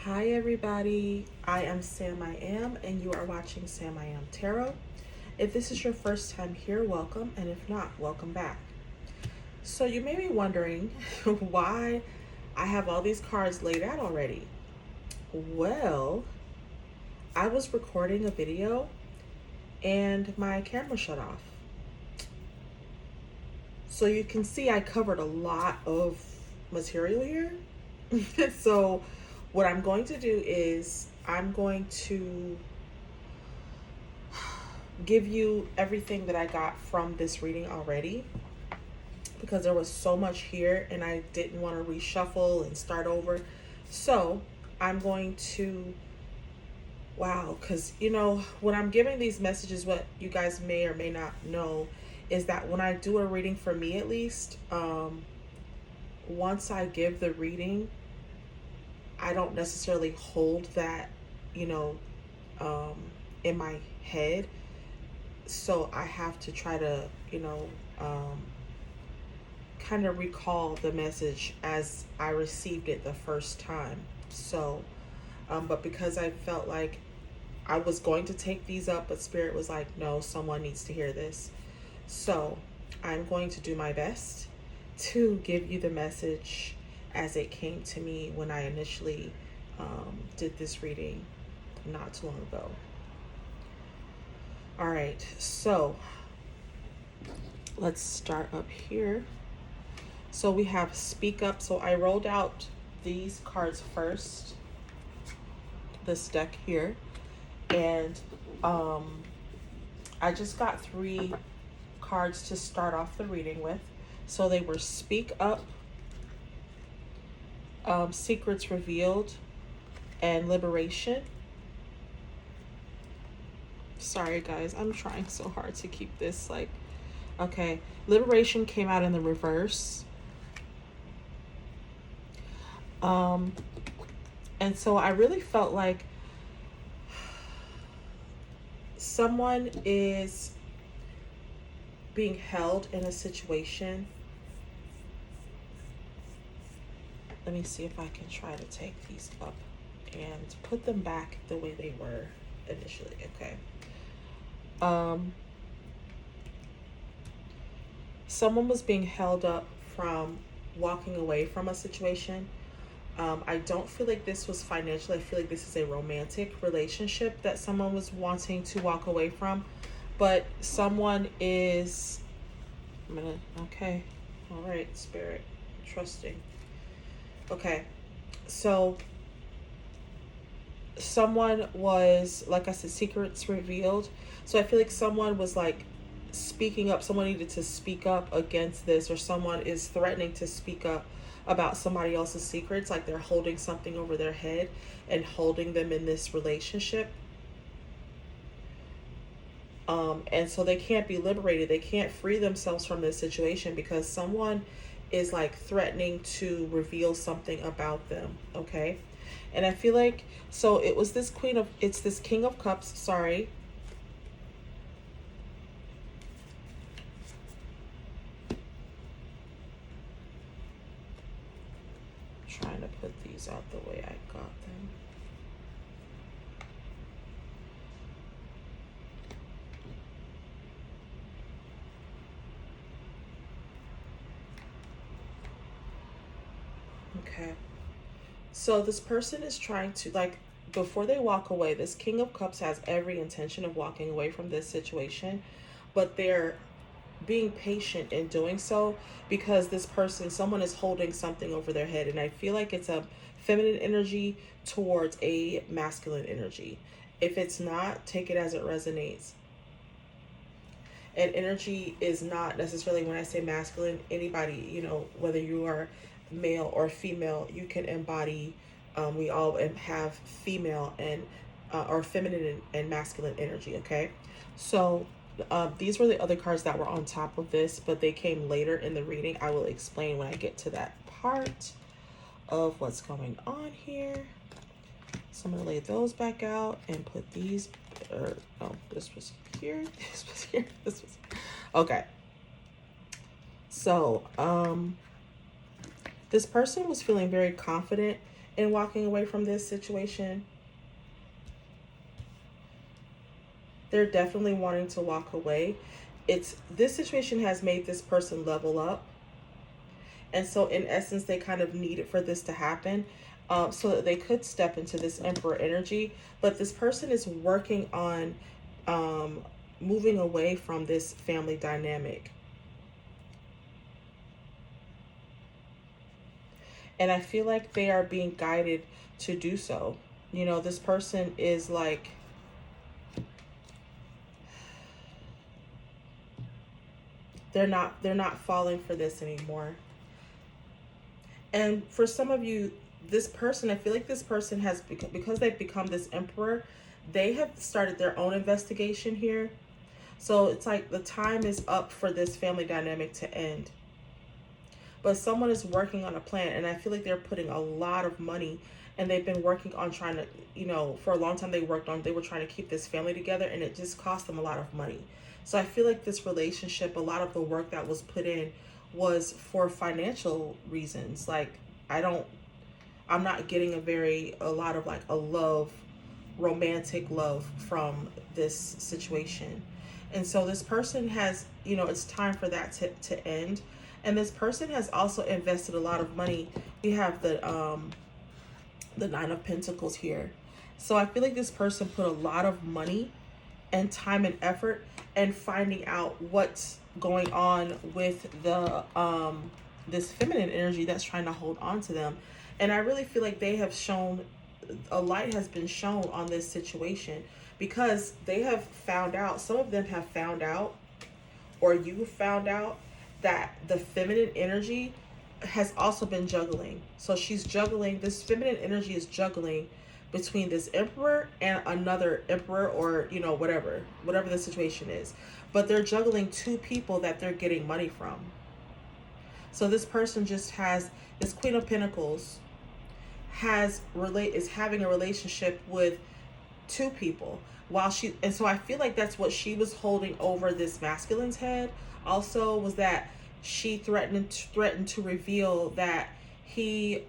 Hi everybody, I am SamIAm and you are watching SamIAm Tarot. If this is your first time here, welcome, and if not, welcome back. So you may be wondering why I have all these cards laid out already. Well, I was recording a video and my camera shut off. So you can see I covered a lot of material here. So what I'm going to do is I'm going to give you everything that I got from this reading already, because there was so much here and I didn't want to reshuffle and start over. So I'm going to, because when I'm giving these messages, what you guys may or may not know is that when I do a reading, for me at least, once I give the reading, I don't necessarily hold that, in my head. So I have to try to, kind of recall the message as I received it the first time. So, but because I felt like I was going to take these up, but Spirit was like, no, someone needs to hear this. So I'm going to do my best to give you the message as it came to me when I initially did this reading not too long ago. All right, so let's start up here. So we have Speak Up. So I rolled out these cards first, this deck here, and I just got 3 cards to start off the reading with. So they were Speak Up, Secrets Revealed, and Liberation. Sorry guys, I'm trying so hard to keep this okay. Liberation came out in the reverse. And so I really felt like someone is being held in a situation. Let me see if I can try to take these up and put them back the way they were initially. Okay. Someone was being held up from walking away from a situation. I don't feel like this was financial. I feel like this is a romantic relationship that someone was wanting to walk away from. But someone is, okay. All right, Spirit, trusting. Okay, so someone was, like I said, secrets revealed. So I feel like someone was speaking up. Someone needed to speak up against this, or someone is threatening to speak up about somebody else's secrets, like they're holding something over their head and holding them in this relationship. And so they can't be liberated. They can't free themselves from this situation because someone is threatening to reveal something about them. Okay. And I feel like, so it was this it's this King of Cups, sorry. Trying to put these out the way I got them. Okay. So this person is trying to, before they walk away, this King of Cups has every intention of walking away from this situation, but they're being patient in doing so because this person, someone is holding something over their head. And I feel like it's a feminine energy towards a masculine energy. If it's not, take it as it resonates. And energy is not necessarily, when I say masculine, anybody, whether you are male or female, you can embody, we all have female and or feminine and masculine energy. Okay, so these were the other cards that were on top of this, but they came later in the reading. I will explain when I get to that part of what's going on here. So I'm going to lay those back out and put these, this was here, this was here, this was, okay. So, this person was feeling very confident in walking away from this situation. They're definitely wanting to walk away. This situation has made this person level up. And so in essence, they kind of need it for this to happen, so that they could step into this Emperor energy. But this person is working on moving away from this family dynamic. And I feel like they are being guided to do so. You know, this person is like, they're not falling for this anymore. And for some of you, this person, I feel like this person has, because they've become this emperor, they have started their own investigation here. So it's like the time is up for this family dynamic to end. But someone is working on a plan, and I feel like they're putting a lot of money, and they've been working on trying to, you know, for a long time they were trying to keep this family together, and it just cost them a lot of money. So I feel like this relationship, a lot of the work that was put in was for financial reasons. Like, I'm not getting a lot of like a love, romantic love from this situation. And so this person has, you know, it's time for that to end. And this person has also invested a lot of money. We have the Nine of Pentacles here. So I feel like this person put a lot of money and time and effort and finding out what's going on with the this feminine energy that's trying to hold on to them. And I really feel like they have shown, a light has been shown on this situation, because they have found out, some of them have found out, or you found out, that the feminine energy has also been juggling. So she's juggling, this feminine energy is juggling between this emperor and another emperor, or, you know, whatever the situation is. But they're juggling two people that they're getting money from. So this person just has, this Queen of Pentacles is having a relationship with two people, and so I feel like that's what she was holding over this masculine's head. Also, was that she threatened to reveal that he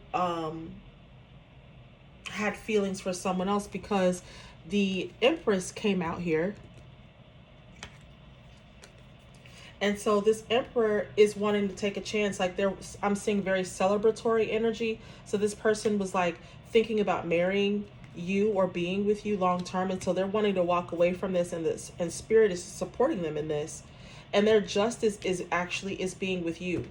had feelings for someone else, because the Empress came out here. And so this emperor is wanting to take a chance. Like, I'm seeing very celebratory energy. So this person was like thinking about marrying you or being with you long term, and so they're wanting to walk away from this, and spirit is supporting them in this, and their justice is being with you.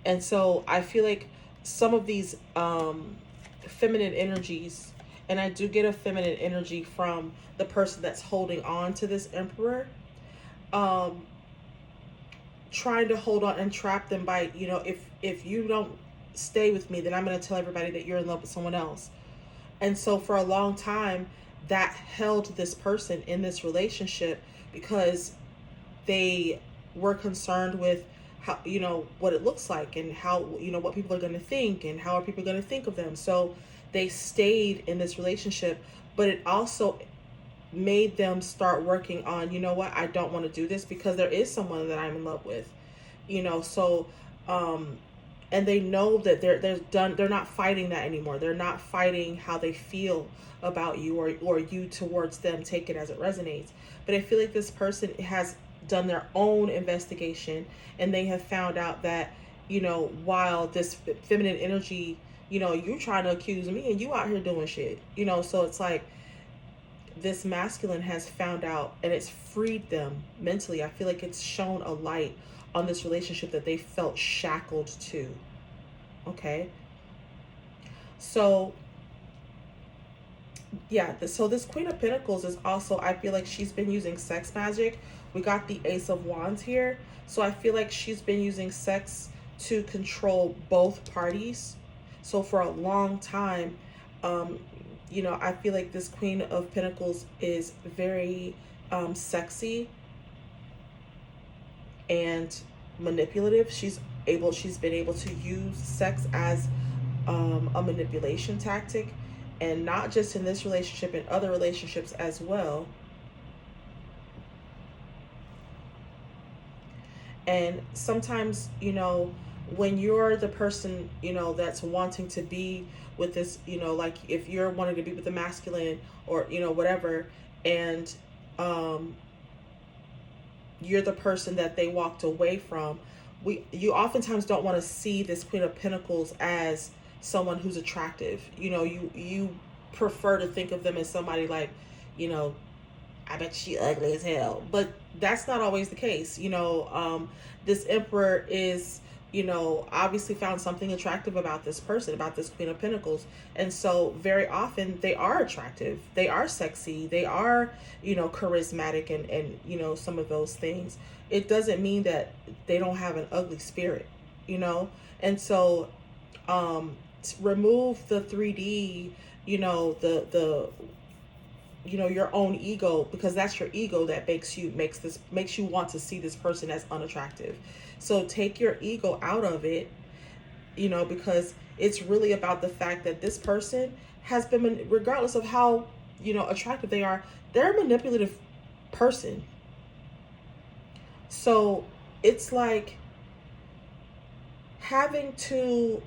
And so I feel like some of these feminine energies, and I do get a feminine energy from the person that's holding on to this emperor, trying to hold on and trap them by, you know, if you don't stay with me, then I'm going to tell everybody that you're in love with someone else. And so for a long time, that held this person in this relationship, because they were concerned with how, you know, what it looks like, and how, you know, what people are going to think, and how are people going to think of them. So they stayed in this relationship, but it also made them start working on, you know what, I don't want to do this, because there is someone that I'm in love with, you know. So and they know that they're not fighting that anymore. They're not fighting how they feel about you, or you towards them. Take it as it resonates. But I feel like this person has done their own investigation, and they have found out that, you know, while this feminine energy, you know, you're trying to accuse me, and you out here doing shit, you know. So it's like this masculine has found out, and it's freed them mentally. I feel like it's shown a light on this relationship that they felt shackled to. Okay. So yeah, so this Queen of Pentacles is also, I feel like she's been using sex magic. We got the Ace of Wands here. So I feel like she's been using sex to control both parties. So for a long time, you know, I feel like this Queen of Pentacles is very sexy and manipulative. She's been able to use sex as a manipulation tactic, and not just in this relationship, in other relationships as well. And sometimes, you know, when you're the person, you know, that's wanting to be with this, you know, like if you're wanting to be with the masculine or, you know, whatever, and um, you're the person that they walked away from, you oftentimes don't want to see this Queen of Pentacles as someone who's attractive. You know, you prefer to think of them as somebody like, you know, I bet she ugly as hell. But that's not always the case. You know, this Emperor is, you know, obviously found something attractive about this person, about this Queen of Pentacles. And so very often they are attractive. They are sexy. They are, you know, charismatic and you know, some of those things. It doesn't mean that they don't have an ugly spirit, you know? And so remove the 3D, you know, the you know, your own ego, because that's your ego that makes you want to see this person as unattractive. So take your ego out of it, you know, because it's really about the fact that this person has been, regardless of how, you know, attractive they are, they're a manipulative person. So it's like having to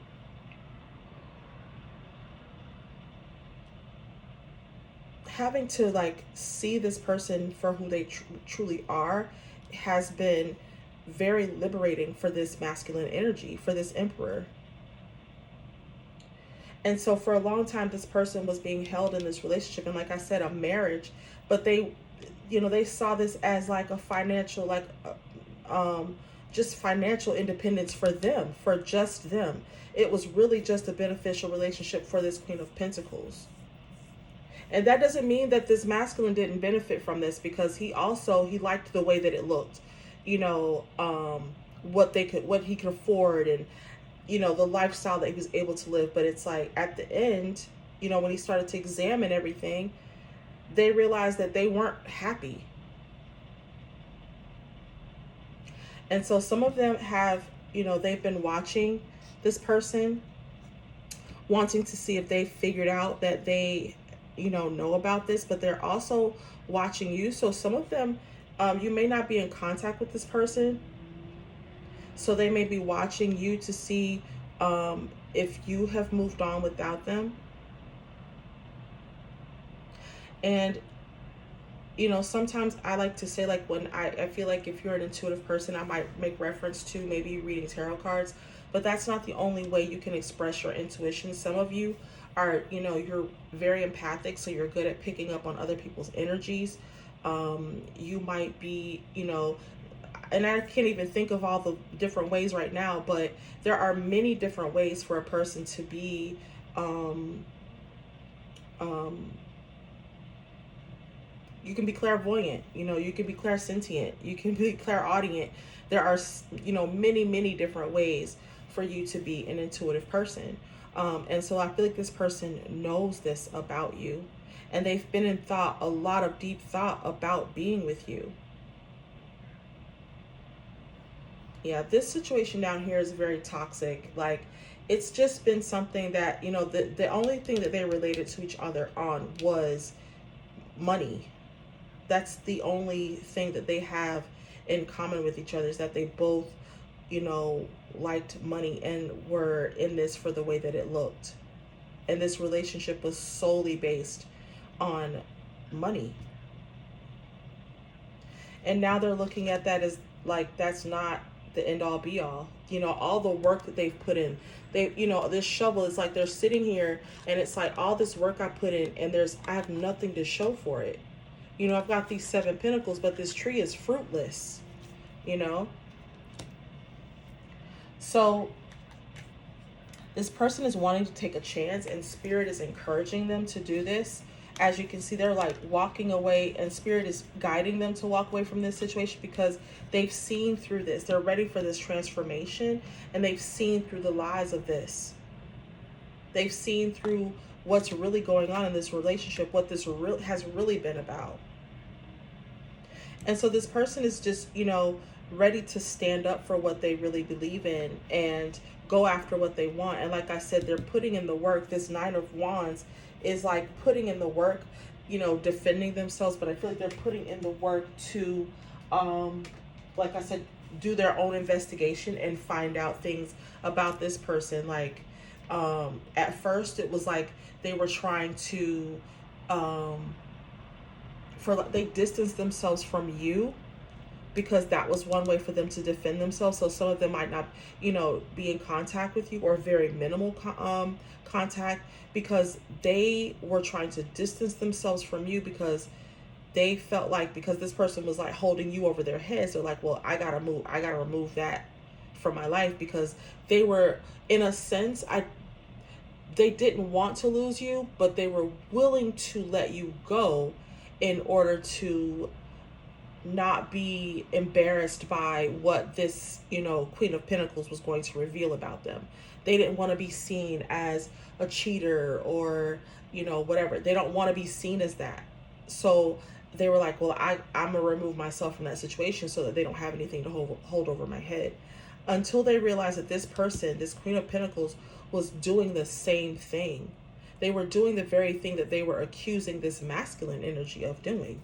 like see this person for who they truly are has been very liberating for this masculine energy, for this Emperor. And so for a long time this person was being held in this relationship, and like I said, a marriage, but they, you know, they saw this as like a financial, like just financial independence for them, for just them. It was really just a beneficial relationship for this Queen of Pentacles. And that doesn't mean that this masculine didn't benefit from this, because he liked the way that it looked, you know, what he could afford, and you know, the lifestyle that he was able to live. But it's like at the end, you know, when he started to examine everything, they realized that they weren't happy. And so some of them have, you know, they've been watching this person, wanting to see if they figured out that they, you know about this, but they're also watching you. So some of them, you may not be in contact with this person, so they may be watching you to see if you have moved on without them. And you know, sometimes I like to say, like, when I feel like if you're an intuitive person, I might make reference to maybe reading tarot cards, but that's not the only way you can express your intuition. Some of you are, you know, you're very empathic, so you're good at picking up on other people's energies. You might be, you know, and I can't even think of all the different ways right now, but there are many different ways for a person to be um, you can be clairvoyant, you know, you can be clairsentient, you can be clairaudient. There are, you know, many different ways for you to be an intuitive person. And so I feel like this person knows this about you, and they've been in thought, a lot of deep thought about being with you. Yeah, this situation down here is very toxic. Like, it's just been something that, you know, the only thing that they related to each other on was money. That's the only thing that they have in common with each other, is that they both, you know, liked money and were in this for the way that it looked. And this relationship was solely based on money. And now they're looking at that as like, that's not the end all be all. You know, all the work that they've put in, they, you know, this shovel is like, they're sitting here and it's like, all this work I put in, and I have nothing to show for it. You know, I've got these 7 pentacles, but this tree is fruitless, you know? So this person is wanting to take a chance, and Spirit is encouraging them to do this. As you can see, they're like walking away, and Spirit is guiding them to walk away from this situation, because they've seen through this. They're ready for this transformation, and they've seen through the lies of this. They've seen through what's really going on in this relationship, what this has really been about. And so this person is just, you know, ready to stand up for what they really believe in and go after what they want. And like I said, they're putting in the work. This 9 of Wands is like putting in the work, you know, defending themselves, but I feel like they're putting in the work to, like I said, do their own investigation and find out things about this person. Like, at first it was like they were trying to, um, they distanced themselves from you because that was one way for them to defend themselves. So some of them might not, be in contact with you, or very minimal contact, because they were trying to distance themselves from you because they felt like, because this person was like holding you over their heads, they're like, well, I gotta remove that from my life, because they were, in a sense, they didn't want to lose you, but they were willing to let you go in order to not be embarrassed by what this, Queen of Pentacles was going to reveal about them. They didn't want to be seen as a cheater, or, whatever. They don't want to be seen as that. So they were like, well, I'm going to remove myself from that situation so that they don't have anything to hold over my head. Until they realized that this person, this Queen of Pentacles, was doing the same thing. They were doing the very thing that they were accusing this masculine energy of doing.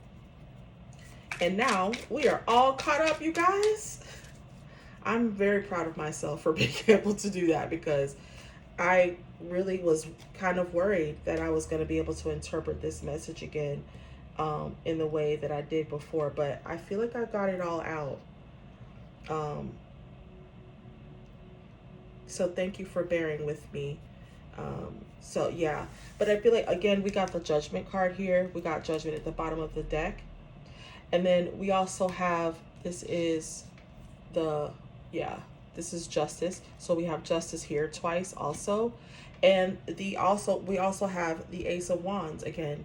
And now we are all caught up, you guys. I'm very proud of myself for being able to do that, because I really was kind of worried that I was going to be able to interpret this message again, in the way that I did before. But I feel like I got it all out. So thank you for bearing with me. So yeah, but I feel like, again, we got the Judgment card here. We got Judgment at the bottom of the deck. And then we also have, this is Justice. So we have Justice here twice also. And we also have the Ace of Wands again.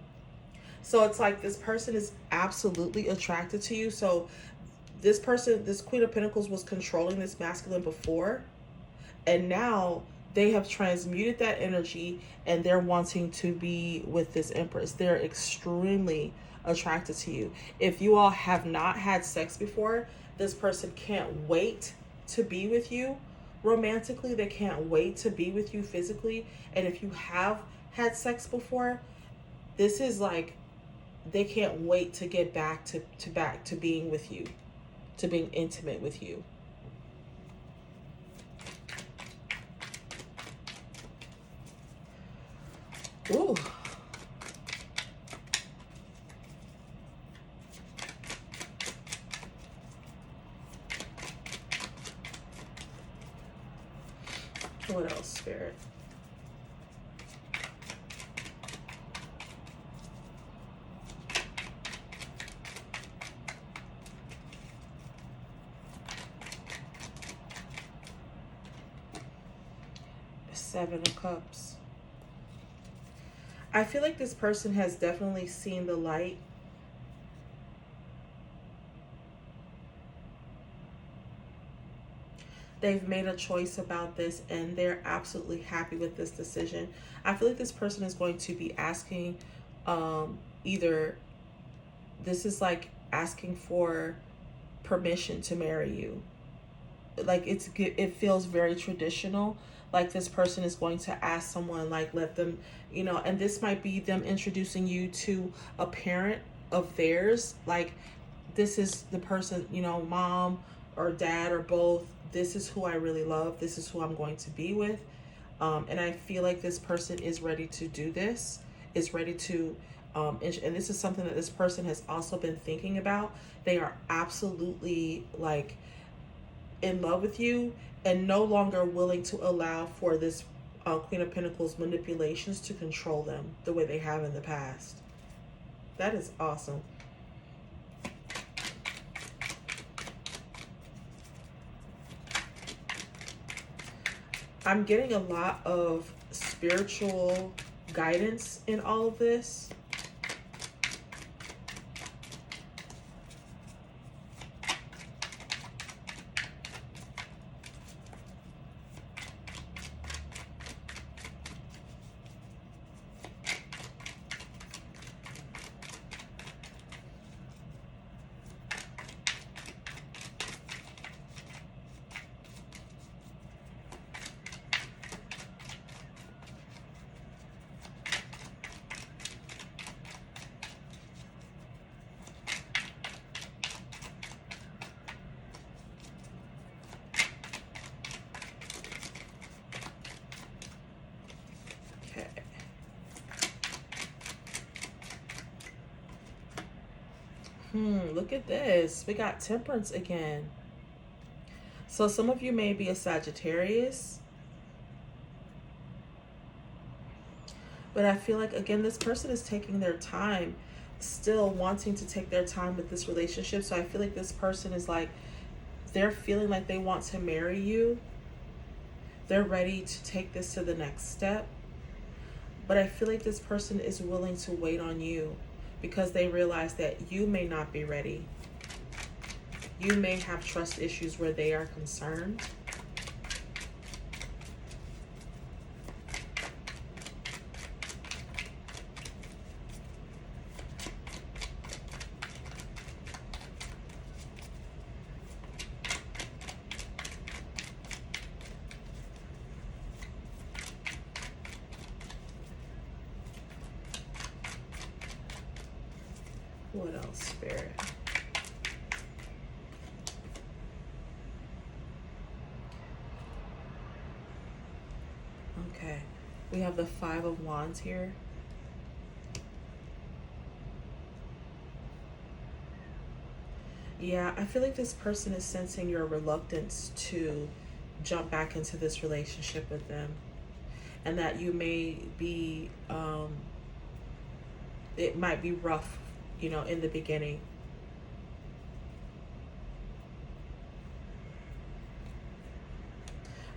So it's like this person is absolutely attracted to you. So this person, this Queen of Pentacles, was controlling this masculine before. And now they have transmuted that energy, and they're wanting to be with this Empress. They're extremely attracted to you. If you all have not had sex before, this person can't wait to be with you romantically. They can't wait to be with you physically. And if you have had sex before, this is like, they can't wait to get back to being with you, to being intimate with you. Ooh. What else, Spirit? Seven of Cups. I feel like this person has definitely seen the light. They've made a choice about this, and they're absolutely happy with this decision. I feel like this person is going to be asking, either this is like asking for permission to marry you. Like, it feels very traditional. Like, this person is going to ask someone, like, let them, and this might be them introducing you to a parent of theirs. Like, this is the person, mom or dad or both. This is who I really love. This is who I'm going to be with. And I feel like this person is ready to do this, is ready to, and this is something that this person has also been thinking about. They are absolutely, like, in love with you, and no longer willing to allow for this Queen of Pentacles manipulations to control them the way they have in the past. That is awesome. I'm getting a lot of spiritual guidance in all of this. Look at this. We got Temperance again. So some of you may be a Sagittarius. But I feel like, again, this person is taking their time, still wanting to take their time with this relationship. So I feel like this person is like, they're feeling like they want to marry you. They're ready to take this to the next step. But I feel like this person is willing to wait on you because they realize that you may not be ready. You may have trust issues where they are concerned. What else, Spirit? Okay. We have the Five of Wands here. Yeah, I feel like this person is sensing your reluctance to jump back into this relationship with them. And that you may be, it might be rough, you know, in the beginning.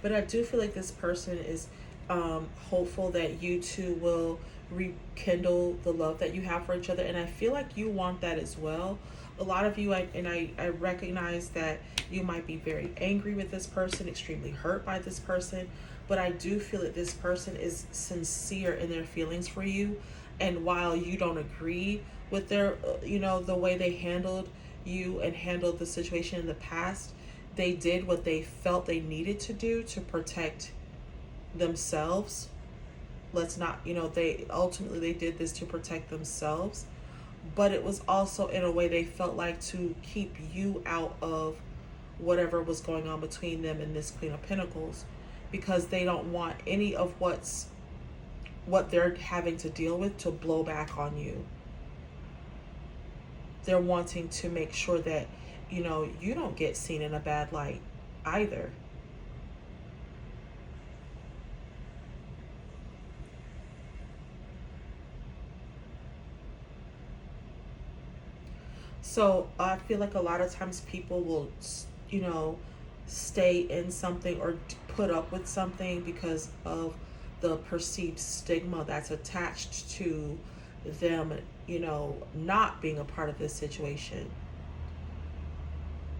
But I do feel like this person is hopeful that you two will rekindle the love that you have for each other. And I feel like you want that as well. A lot of you, I recognize that you might be very angry with this person, extremely hurt by this person. But I do feel that this person is sincere in their feelings for you. And while you don't agree with their, you know, the way they handled you and handled the situation in the past, they did what they felt they needed to do to protect themselves. Let's not, you know, they did this to protect themselves, but it was also in a way they felt like to keep you out of whatever was going on between them and this Queen of Pentacles, because they don't want any of what they're having to deal with to blow back on you. They're wanting to make sure that, you know, you don't get seen in a bad light either. So I feel like a lot of times people will, you know, stay in something or put up with something because of the perceived stigma that's attached to them, you know, not being a part of this situation.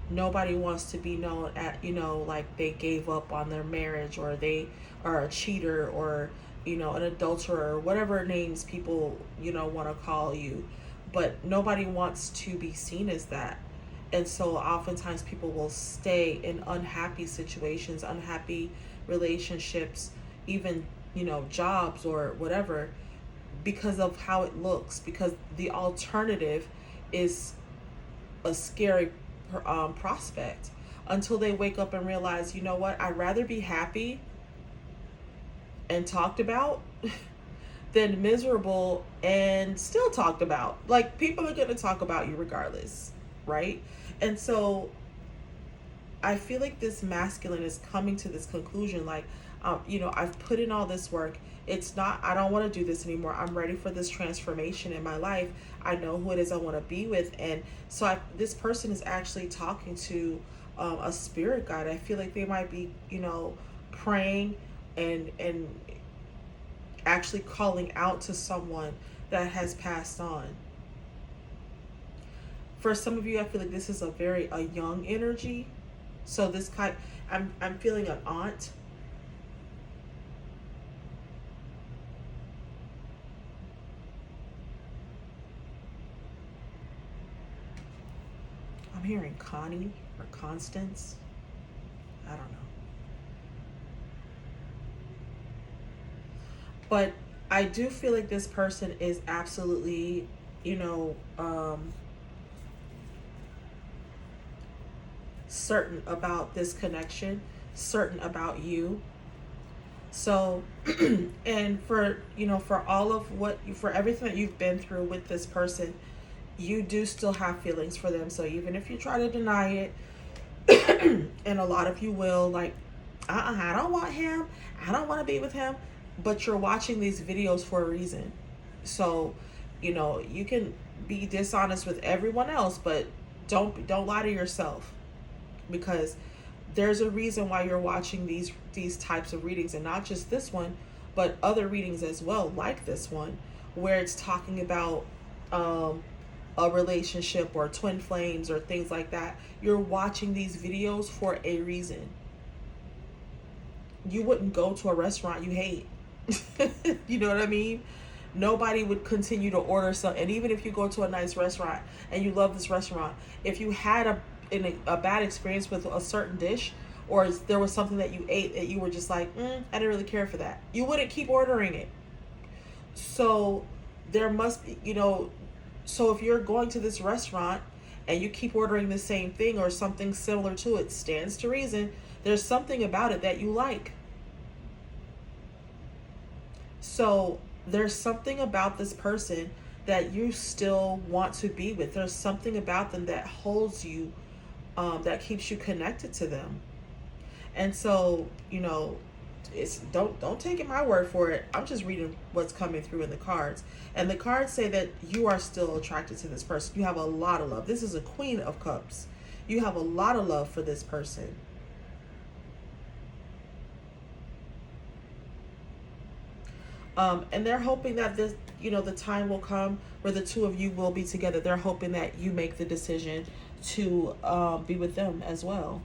Nobody wants to be known at, you know, like they gave up on their marriage, or they are a cheater, or, you know, an adulterer, or whatever names people, you know, want to call you. But nobody wants to be seen as that. And so oftentimes people will stay in unhappy situations, unhappy relationships, even, you know, jobs or whatever, because of how it looks, because the alternative is a scary prospect, until they wake up and realize, you know what, I'd rather be happy and talked about than miserable and still talked about. Like, people are going to talk about you regardless, right? And so I feel like this masculine is coming to this conclusion, like, you know, I've put in all this work. It's not, I don't want to do this anymore. I'm ready for this transformation in my life. I know who it is I want to be with. And so this person is actually talking to a spirit guide. I feel like they might be, you know, praying and actually calling out to someone that has passed on. For some of you, I feel like this is a young energy. So this kind, I'm feeling an aunt. I'm hearing Connie or Constance. I don't know. But I do feel like this person is absolutely, you know, certain about this connection, certain about you. So, and for, you know, for all of for everything that you've been through with this person, you do still have feelings for them. So even if you try to deny it, and a lot of you will, like, I don't want him, I don't want to be with him, but you're watching these videos for a reason. So, you know, you can be dishonest with everyone else, but don't lie to yourself, because there's a reason why you're watching these types of readings, and not just this one, but other readings as well, like this one, where it's talking about a relationship or twin flames or things like that. You're watching these videos for a reason. You wouldn't go to a restaurant you hate. You know what I mean? Nobody would continue to order something. And even if you go to a nice restaurant and you love this restaurant, if you had a bad experience with a certain dish, or there was something that you ate that you were just like, I didn't really care for that, you wouldn't keep ordering it. So there must be, you know, so if you're going to this restaurant and you keep ordering the same thing or something similar to it, stands to reason there's something about it that you like. So there's something about this person that you still want to be with. There's something about them that holds you, that keeps you connected to them. And so, you know, it's don't take it my word for it. I'm just reading what's coming through in the cards. And the cards say that you are still attracted to this person. You have a lot of love. This is a Queen of Cups. You have a lot of love for this person. And they're hoping that this, you know, the time will come where the two of you will be together. They're hoping that you make the decision to be with them as well.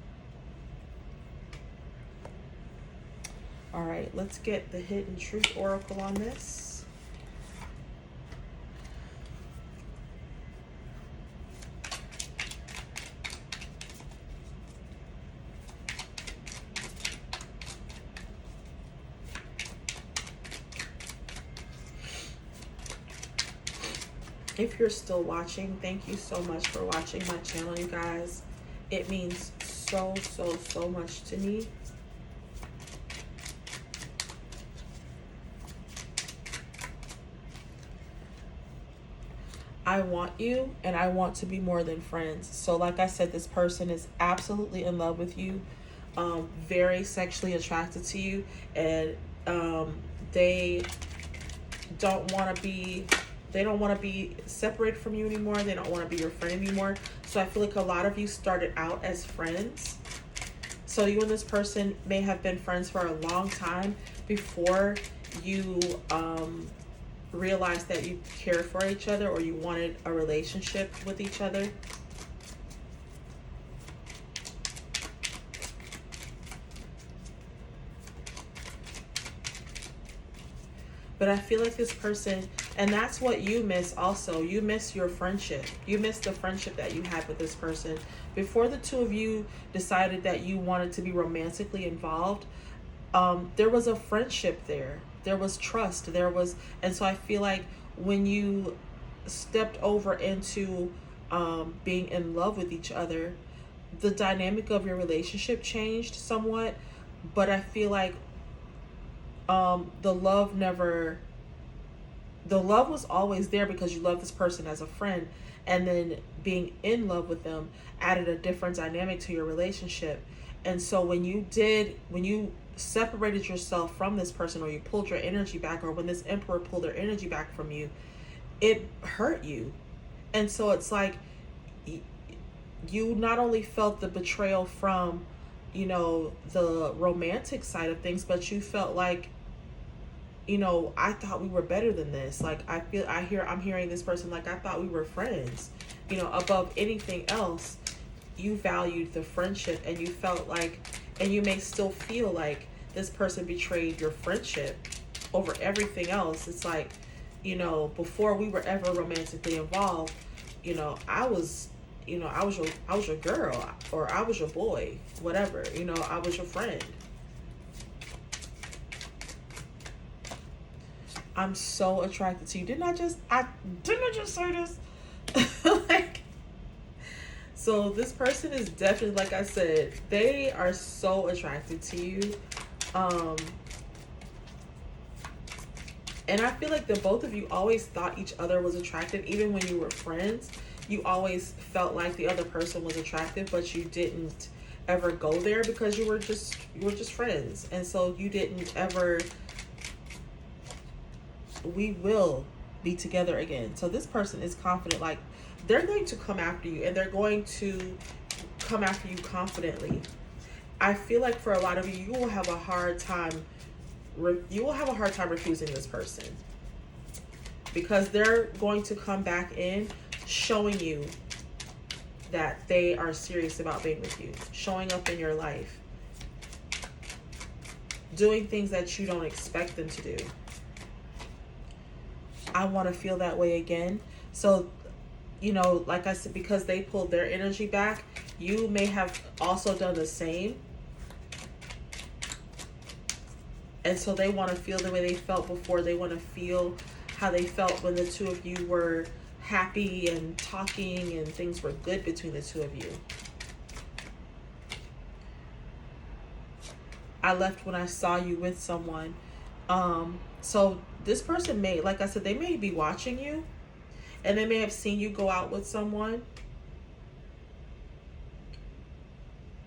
All right, let's get the Hidden Truth Oracle on this. If you're still watching, thank you so much for watching my channel, you guys. It means so much to me. I want you, and I want to be more than friends. So like I said, this person is absolutely in love with you, very sexually attracted to you, and they don't want to be separated from you anymore. They don't want to be your friend anymore. So I feel like a lot of you started out as friends. So you and this person may have been friends for a long time before you realized that you cared for each other, or you wanted a relationship with each other. But I feel like this person, and that's what you miss also. You miss your friendship. You miss the friendship that you had with this person. Before the two of you decided that you wanted to be romantically involved, there was a friendship there. There was trust. And so I feel like when you stepped over into being in love with each other, the dynamic of your relationship changed somewhat. But I feel like the love was always there because you love this person as a friend, and then being in love with them added a different dynamic to your relationship. And so when you separated yourself from this person, or you pulled your energy back, or when this emperor pulled their energy back from you, it hurt you. And so it's like you not only felt the betrayal from, you know, the romantic side of things, but you felt like, you know, I thought we were better than this. Like I'm hearing this person like, I thought we were friends. You know, above anything else, you valued the friendship, and you felt like, and you may still feel like this person betrayed your friendship over everything else. It's like, you know, before we were ever romantically involved, you know, I was your girl, or I was your boy, whatever, you know, I was your friend. I'm so attracted to you. Didn't I just say this? Like, so this person is definitely, like I said, they are so attracted to you. And I feel like the both of you always thought each other was attractive, even when you were friends. You always felt like the other person was attractive, but you didn't ever go there because you were just friends. And so you didn't ever, we will be together again. So this person is confident, like they're going to come after you, and they're going to come after you confidently. I feel like for a lot of you, you will have a hard time. You will have a hard time refusing this person, because they're going to come back in showing you that they are serious about being with you, showing up in your life, doing things that you don't expect them to do. I want to feel that way again. So, like I said, because they pulled their energy back, you may have also done the same. And so they want to feel the way they felt before. They want to feel how they felt when the two of you were happy and talking and things were good between the two of you. I left when I saw you with someone. So this person may, like I said, they may be watching you, and they may have seen you go out with someone,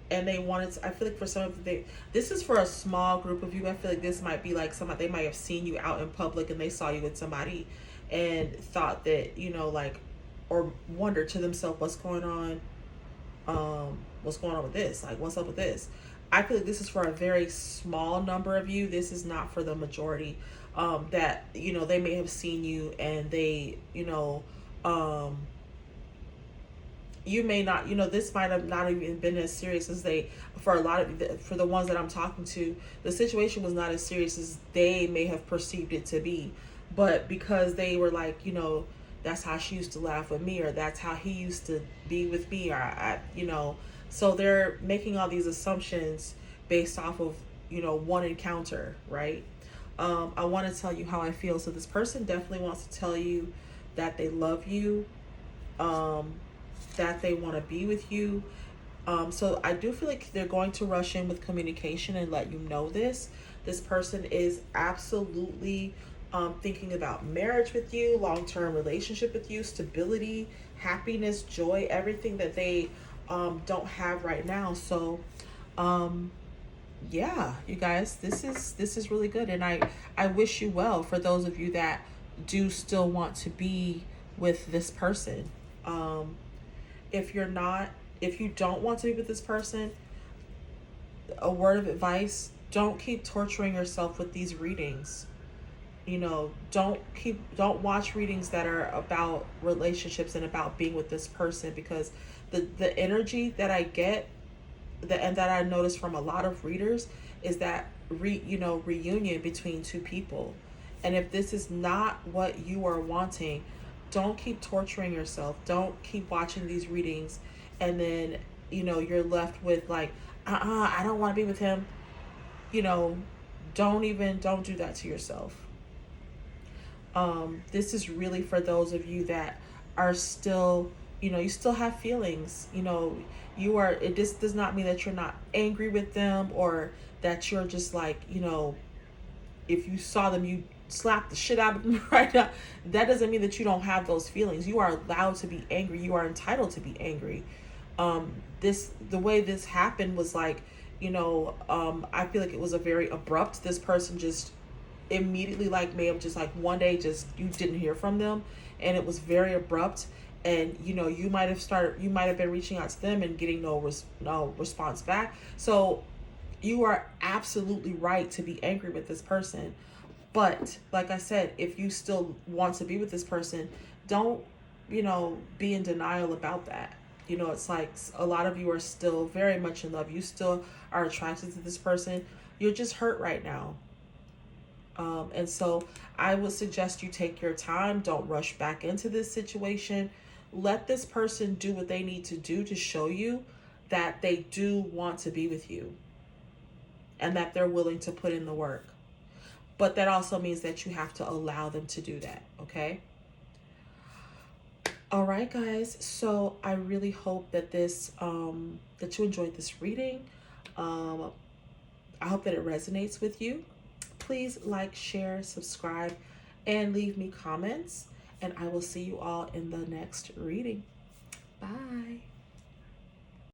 and they wanted to, I feel like for some of them, this is for a small group of you. I feel like this might be like somebody, they might have seen you out in public and they saw you with somebody and thought that, like, or wondered to themselves, what's going on? What's going on with this? Like, what's up with this? I feel like this is for a very small number of you. This is not for the majority. That, they may have seen you and they, you may not, this might have not even been as serious as they, for a lot of, for the ones that I'm talking to, the situation was not as serious as they may have perceived it to be. But because they were like, that's how she used to laugh with me, or that's how he used to be with me, or so they're making all these assumptions based off of, one encounter, right? I want to tell you how I feel. So this person definitely wants to tell you that they love you, that they want to be with you. So I do feel like they're going to rush in with communication and let you know this. This person is absolutely thinking about marriage with you, long-term relationship with you, stability, happiness, joy, everything that they don't have right now. So yeah, you guys, this is really good, and I wish you well for those of you that do still want to be with this person. If you're not, if you don't want to be with this person, a word of advice: don't keep torturing yourself with these readings. Don't watch readings that are about relationships and about being with this person, because the energy that I get, and that I notice from a lot of readers, is that reunion between two people. And if this is not what you are wanting, don't keep torturing yourself. Don't keep watching these readings and then you're left with like, I don't want to be with him. Don't do that to yourself. This is really for those of you that are still, you still have feelings. This does not mean that you're not angry with them, or that you're just like, if you saw them, you slap the shit out of them right now. That doesn't mean that you don't have those feelings. You are allowed to be angry. You are entitled to be angry. The way this happened was like, I feel like it was a very abrupt. This person just immediately, like, may have just like one day, just, you didn't hear from them, and it was very abrupt. And you might have been reaching out to them and getting no response back. So you are absolutely right to be angry with this person. But like I said, if you still want to be with this person, don't be in denial about that. It's like a lot of you are still very much in love. You still are attracted to this person. You're just hurt right now. And so I would suggest you take your time. Don't rush back into this situation. Let this person do what they need to do to show you that they do want to be with you and that they're willing to put in the work. But that also means that you have to allow them to do that, okay? All right, guys. So I really hope that that you enjoyed this reading. I hope that it resonates with you. Please like, share, subscribe, and leave me comments. And I will see you all in the next reading. Bye.